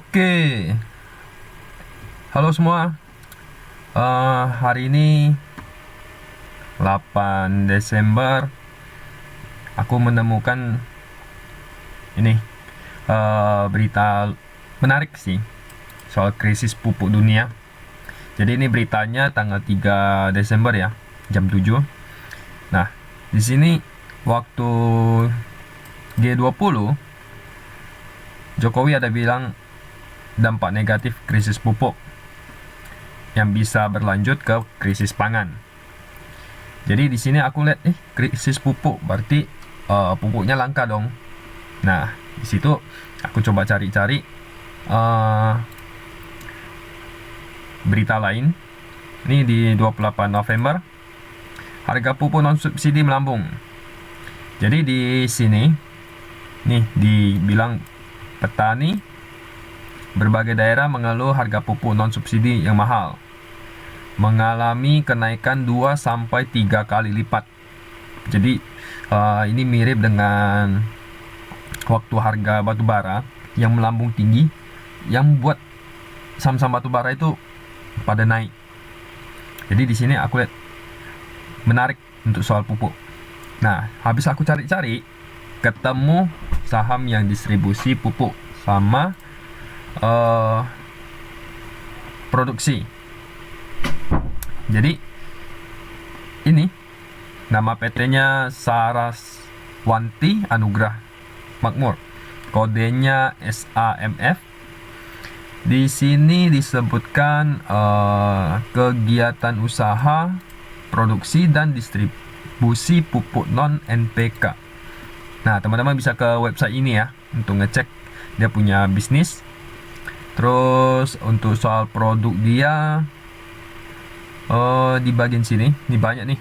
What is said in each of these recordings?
Oke, halo semua. Hari ini 8 Desember aku menemukan ini berita menarik sih soal krisis pupuk dunia. Jadi ini beritanya tanggal 3 Desember ya, jam 7. Nah, di sini waktu G20 Jokowi ada bilang dampak negatif krisis pupuk yang bisa berlanjut ke krisis pangan. Jadi di sini aku lihat krisis pupuk berarti pupuknya langka dong. Nah, di situ aku coba cari-cari berita lain. Ini di 28 November harga pupuk non subsidi melambung. Jadi di sini nih dibilang petani berbagai daerah mengeluh harga pupuk non subsidi yang mahal, mengalami kenaikan 2-3 kali lipat. Jadi ini mirip dengan waktu harga batu bara yang melambung tinggi, yang buat saham-saham batu bara itu pada naik. Jadi di sini aku lihat menarik untuk soal pupuk. Nah, habis aku cari-cari, ketemu saham yang distribusi pupuk sama produksi. Jadi ini nama PT-nya Saraswanti Anugrah Makmur, kodenya SAMF. Di sini disebutkan kegiatan usaha produksi dan distribusi pupuk non NPK. Nah, teman-teman bisa ke website ini ya untuk ngecek dia punya bisnis. Terus untuk soal produk dia di bagian sini, ini banyak nih.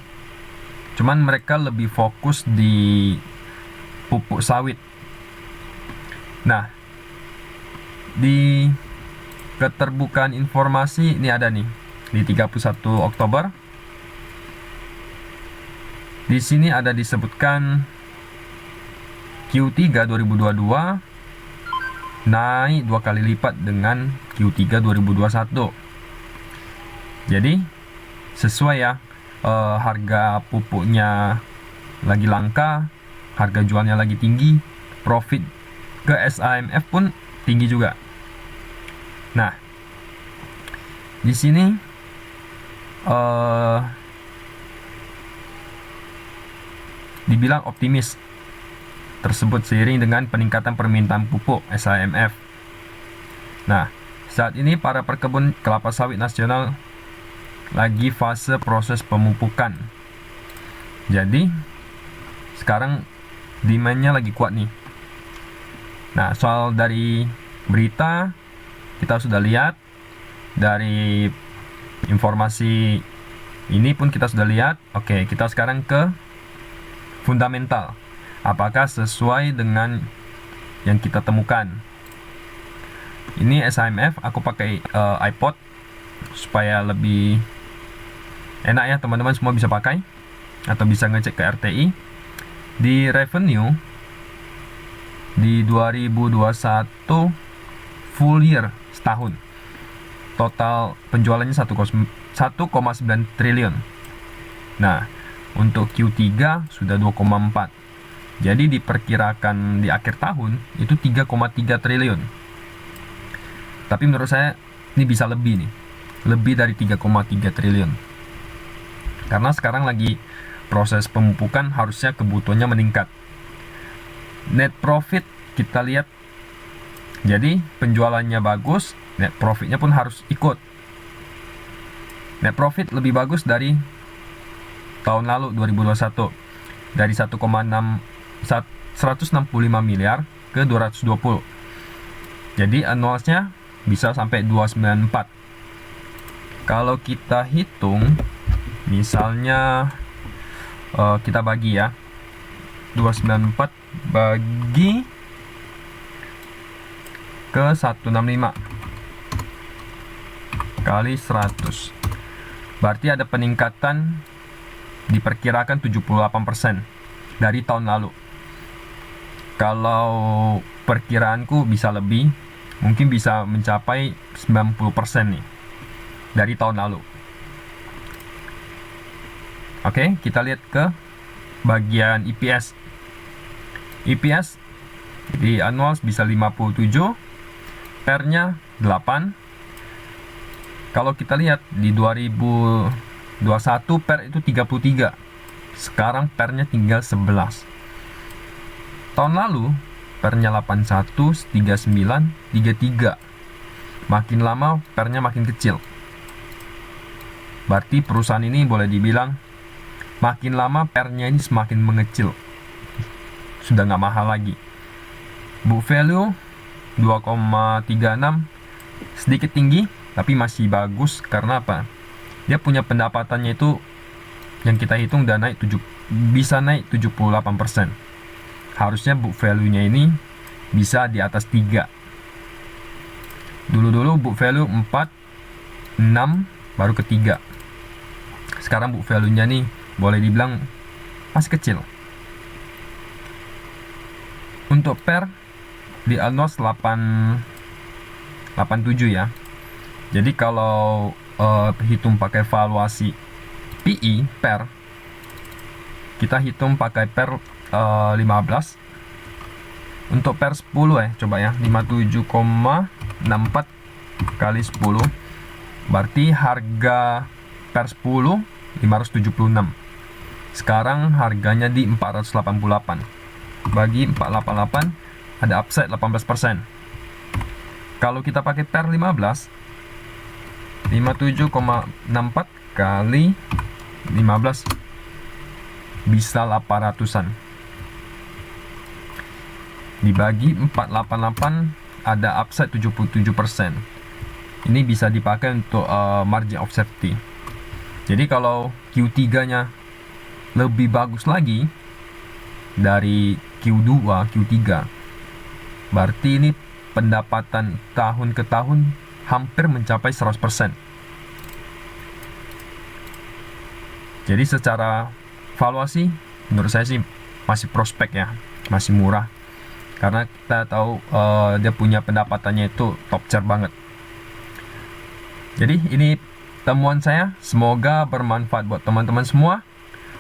Cuman mereka lebih fokus di pupuk sawit. Nah, di keterbukaan informasi ini ada nih di 31 Oktober. Di sini ada disebutkan Q3 2022 naik 2 kali lipat dengan Q3 2021. Jadi sesuai ya, harga pupuknya lagi langka, harga jualnya lagi tinggi, profit ke SAMF pun tinggi juga. Nah, di sini dibilang optimis tersebut seiring dengan peningkatan permintaan pupuk SAMF. Nah, saat ini para perkebun kelapa sawit nasional lagi fase proses pemupukan. Jadi sekarang demand-nya lagi kuat nih. Nah, soal dari berita kita sudah lihat, dari informasi ini pun kita sudah lihat. Oke, kita sekarang ke fundamental. Apakah sesuai dengan yang kita temukan? Ini SAMF, aku pakai iPod supaya lebih enak ya, teman-teman semua bisa pakai atau bisa ngecek ke RTI. Di revenue di 2021 full year setahun, total penjualannya 1,9 triliun. Nah, untuk Q3 sudah 2,4. Jadi diperkirakan di akhir tahun itu 3,3 triliun. Tapi menurut saya ini bisa lebih nih. Lebih dari 3,3 triliun. Karena sekarang lagi proses pemupukan, harusnya kebutuhannya meningkat. Net profit kita lihat. Jadi penjualannya bagus, net profitnya pun harus ikut. Net profit lebih bagus dari tahun lalu 2021. Dari 165 miliar ke 220. Jadi annualnya bisa sampai 294. Kalau kita hitung, misalnya kita bagi ya, 294 bagi ke 165 kali 100, berarti ada peningkatan diperkirakan 78% dari tahun lalu. Kalau perkiraanku bisa lebih, mungkin bisa mencapai 90% nih dari tahun lalu. Oke, kita lihat ke bagian EPS. EPS di annual bisa 57, PER-nya 8. Kalau kita lihat di 2021 PER itu 33. Sekarang PER-nya tinggal 11. Tahun lalu PER-nya 81, 39, 33. Makin lama PER-nya makin kecil. Berarti perusahaan ini boleh dibilang makin lama PER-nya ini semakin mengecil. Sudah nggak mahal lagi. Book value 2,36, sedikit tinggi tapi masih bagus. Karena apa? Dia punya pendapatannya itu yang kita hitung udah naik bisa naik 78%. Harusnya book value-nya ini bisa di atas 3. Dulu book value 4, 6 baru ke 3. Sekarang book value-nya nih boleh dibilang masih kecil. Untuk PER di Alnos 87 ya. Jadi kalau hitung pakai valuasi PE PER, kita hitung pakai PER 15. Untuk PER 10 coba ya, 57,64 kali 10. Berarti harga PER 10 576. Sekarang harganya di 488. Bagi 488 ada upside 18%. Kalau kita pakai PER 15, 57,64 kali 15 bisa 800-an. Dibagi 488 ada upside 77%. Ini bisa dipakai untuk margin of safety. Jadi kalau Q3-nya lebih bagus lagi dari Q2, Q3, berarti ini pendapatan tahun ke tahun hampir mencapai 100%. Jadi secara valuasi menurut saya sih masih prospek ya, masih murah. Karena kita tahu dia punya pendapatannya itu top tier banget. Jadi ini temuan saya, semoga bermanfaat buat teman-teman semua.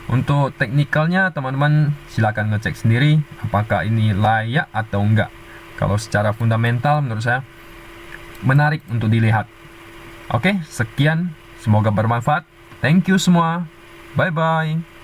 Untuk teknikalnya teman-teman silakan ngecek sendiri apakah ini layak atau enggak. Kalau secara fundamental menurut saya menarik untuk dilihat. Oke, sekian, semoga bermanfaat. Thank you semua. Bye bye.